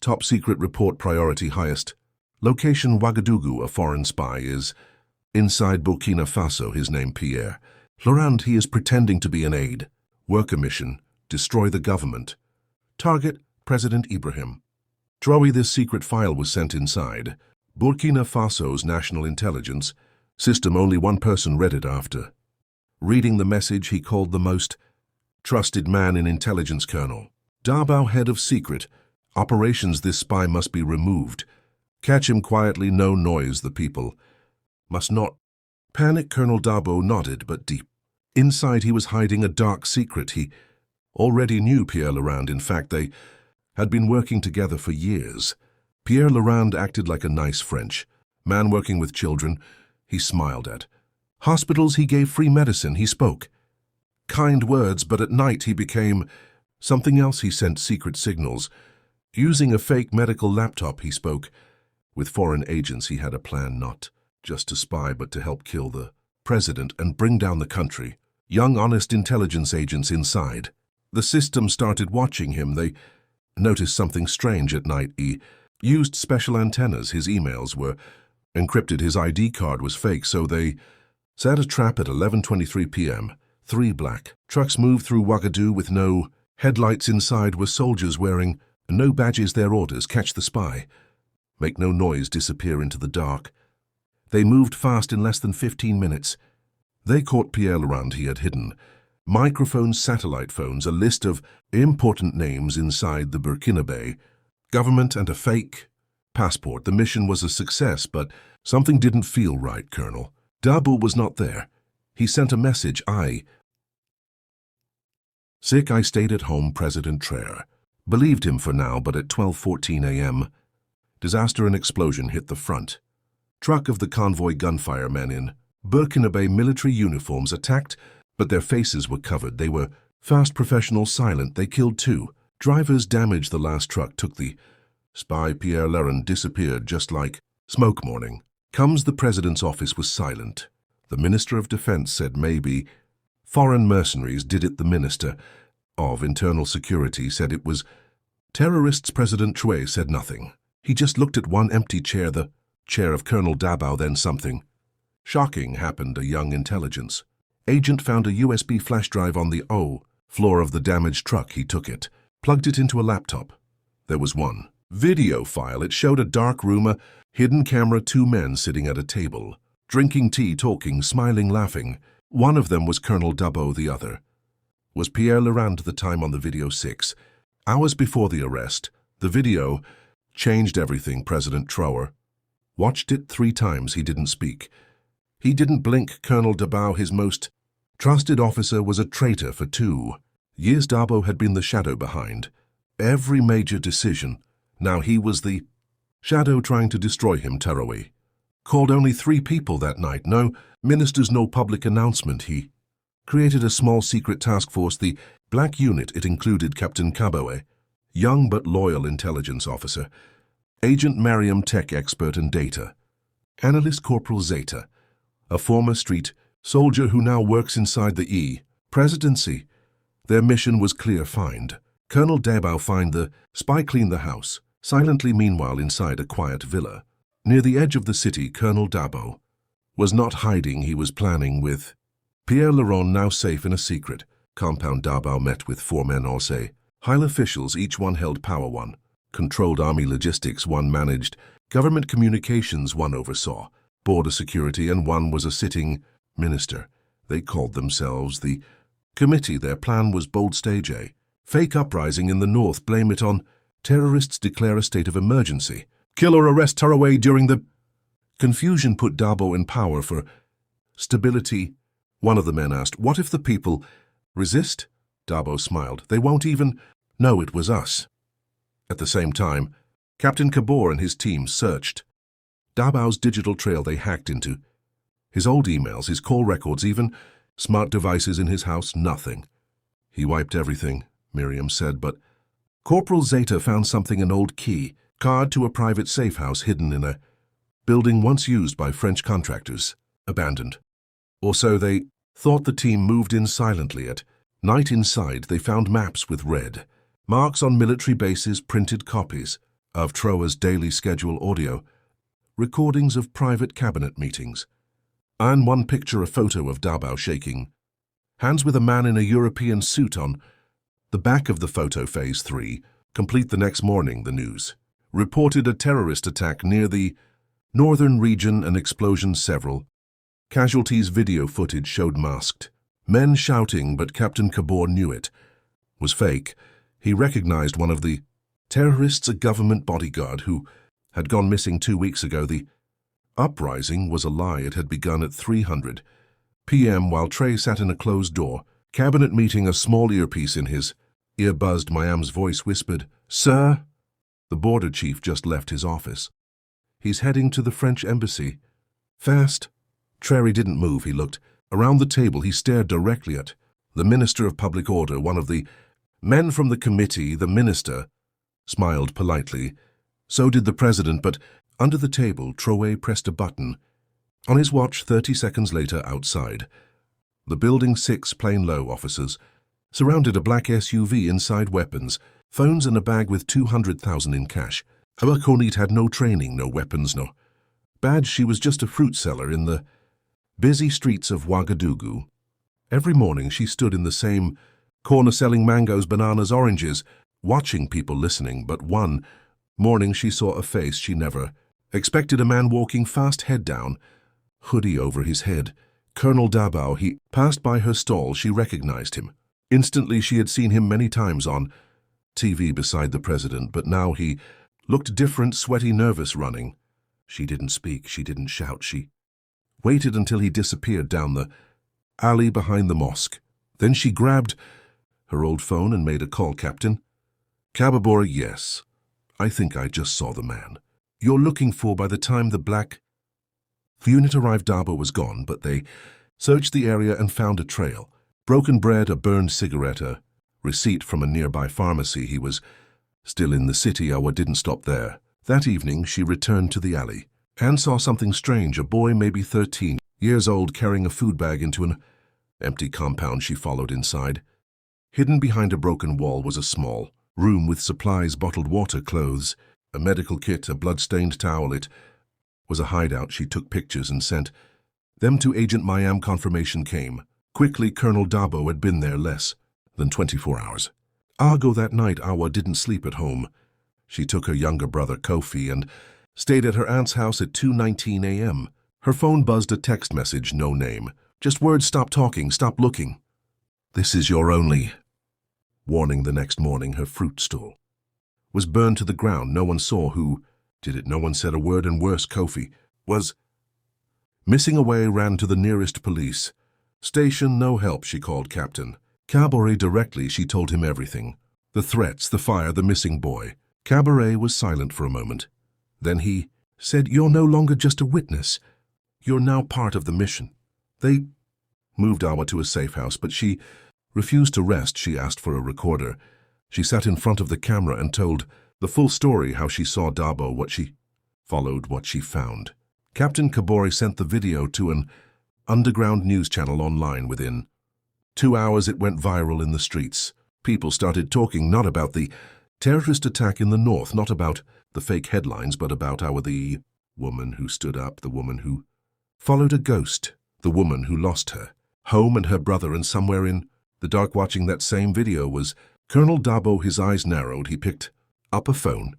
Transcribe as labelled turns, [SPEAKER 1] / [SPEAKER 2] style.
[SPEAKER 1] Top secret report priority highest. Location Ouagadougou, a foreign spy is inside Burkina Faso, his name Pierre Lrand. He is pretending to be an aide. Worker mission, destroy the government. Target, President Ibrahim Traoré. This secret file was sent inside Burkina Faso's national intelligence system. Only one person read it. After reading the message, he called the most trusted man in intelligence, Colonel Dabo, head of secret operations. This spy must be removed. Catch him quietly, no noise. The people must not panic. Colonel Dabo nodded, but deep inside he was hiding a dark secret. He already knew Pierre Lrand. In fact, they had been working together for years. Pierre Lrand acted like a nice French man working with children. He smiled at hospitals. He gave free medicine. He spoke kind words, but at night he became something else. He sent secret signals. Using a fake medical laptop, he spoke with foreign agents. He had a plan not just to spy, but to help kill the president and bring down the country. Young, honest intelligence agents inside the system started watching him. They noticed something strange at night. He used special antennas. His emails were encrypted. His ID card was fake, so they set a trap at 11:23 p.m. 3 black trucks moved through Ouagadougou with no headlights. Inside were soldiers wearing no badges. Their orders: catch the spy, make no noise, disappear into the dark. They moved fast. In less than 15 minutes, they caught Pierre Lrand. He had hidden microphones, satellite phones, a list of important names inside the Burkina Faso government, and a fake passport. The mission was a success, but something didn't feel right. Colonel Dabo was not there. He sent a message: I stayed at home. President Traoré believed him for now, but at 12:14 a.m., disaster. An explosion hit the front truck of the convoy. Gunfire. Men in Burkina Faso military uniforms attacked, but their faces were covered. They were fast, professional, silent. They killed 2 drivers. Damaged the last truck. Took the spy. Pierre Lrand disappeared just like smoke. Morning comes. The president's office was silent. The Minister of Defense said maybe foreign mercenaries did it. The Minister of Internal Security said it was terrorists. President Traoré said nothing. He just looked at one empty chair, the chair of Colonel Dabo. Then something shocking happened. A young intelligence agent found a USB flash drive on the floor of the damaged truck. He took it, plugged it into a laptop. There was one video file. It showed a dark room, a hidden camera, 2 men sitting at a table, drinking tea, talking, smiling, laughing. One of them was Colonel Dabo. The other was Pierre Lrand. The time on the video: 6 hours before the arrest. The video changed everything. President Traoré watched it 3 times. He didn't speak. He didn't blink. Colonel Dabo, his most trusted officer, was a traitor. For 2 years, Dabo had been the shadow behind every major decision. Now he was the shadow trying to destroy him. Traoré called only 3 people that night. No ministers, no public announcement. He created a small secret task force, the Black Unit. It included Captain Kaboe, young but loyal intelligence officer; Agent Mariam, tech expert and data analyst; Corporal Zeta, a former street soldier who now works inside the presidency. Their mission was clear: find Colonel Dabo, find the spy, clean the house. Silently, meanwhile, inside a quiet villa near the edge of the city, Colonel Dabo was not hiding. He was planning with Pierre Lrand, now safe in a secret compound. Dabo met with 4 men, all say high officials. Each one held power. 1 controlled army logistics, 1 managed government communications, 1 oversaw border security, and 1 was a sitting minister. They called themselves the Committee. Their plan was bold: stage a fake uprising in the north, blame it on terrorists, declare a state of emergency, kill or arrest Traoré during the confusion, put Dabo in power for stability. One of the men asked, "What if the people resist?" Dabo smiled. "They won't even know it was us." At the same time, Captain Kabor and his team searched Dabo's digital trail. They hacked into his old emails, his call records, even smart devices in his house. Nothing. He wiped everything, Miriam said, but Corporal Zeta found something: an old key card to a private safe house hidden in a building once used by French contractors, abandoned. Or so they thought. The team moved in silently at night. Inside, they found maps with red marks on military bases, printed copies of Traoré's daily schedule audio, recordings of private cabinet meetings, and one picture a photo of Dabo shaking hands with a man in a European suit on the back of the photo. Phase 3, complete the next morning, the news reported a terrorist attack near the northern region and explosions several casualties. Video footage showed masked men shouting, but Captain Kabor knew it was fake. He recognized one of the terrorists, a government bodyguard who had gone missing 2 weeks ago. The uprising was a lie. It had begun at 300 p.m. while Trey sat in a closed-door cabinet meeting. A small earpiece in his ear buzzed. Mayam's voice whispered, "Sir, the border chief just left his office. He's heading to the French embassy. Fast." Trey didn't move. He looked around the table. He stared directly at the Minister of Public Order, one of the men from the committee. The minister smiled politely. So did the president, but under the table, Traoré pressed a button. On his watch, 30 seconds later, outside the building, 6 plain low officers surrounded a black SUV. Inside, weapons, phones, and a bag with 200,000 in cash. Abakonit had no training, no weapons, no badge. She was just a fruit seller in the busy streets of Ouagadougou. Every morning she stood in the same corner selling mangoes, bananas, oranges, watching people, listening. But one morning she saw a face she never expected. A man walking fast, head down, hoodie over his head. Colonel Dabo. He passed by her stall. She recognized him. Instantly she had seen him many times on TV beside the president, but now he looked different, sweaty, nervous, running. She didn't speak. She didn't shout. She waited until he disappeared down the alley behind the mosque. Then she grabbed her old phone and made a call. "Captain Kababora." "Yes, I think I just saw the man you're looking for." By the time the black unit arrived, Dabo was gone, but they searched the area and found a trail. Broken bread, a burned cigarette, a receipt from a nearby pharmacy. He was still in the city. Awa didn't stop there. That evening, she returned to the alley and saw something strange. A boy, maybe 13 years old, carrying a food bag into an empty compound. She followed inside. Hidden behind a broken wall was a small room with supplies, bottled water, clothes, a medical kit, a blood-stained towel. It was a hideout. She took pictures and sent them to Agent Mayam. Confirmation came quickly. Colonel Dabo had been there less than 24 hours ago. That night, Awa didn't sleep at home. She took her younger brother, Kofi, and stayed at her aunt's house at 2:19 a.m. Her phone buzzed. A text message, no name, just words: "Stop talking, stop looking. This is your only warning." The next morning, her fruit stall was burned to the ground. No one saw who did it. No one said a word, and worse, Kofi was missing. Away ran to the nearest police station. No help. She called Captain Kabore directly. She told him everything. The threats, the fire, the missing boy. Kabore was silent for a moment. Then he said, "You're no longer just a witness. You're now part of the mission." They moved Awa to a safe house, but she refused to rest. She asked for a recorder. She sat in front of the camera and told the full story, how she saw Dabo, what she followed, what she found. Captain Kabore sent the video to an underground news channel online. Within 2 hours, it went viral in the streets. People started talking not about the terrorist attack in the north, not about the fake headlines, but about the woman who stood up, the woman who followed a ghost, the woman who lost her home and her brother. And somewhere in the dark, watching that same video, was Colonel Dabo. His eyes narrowed. He picked up a phone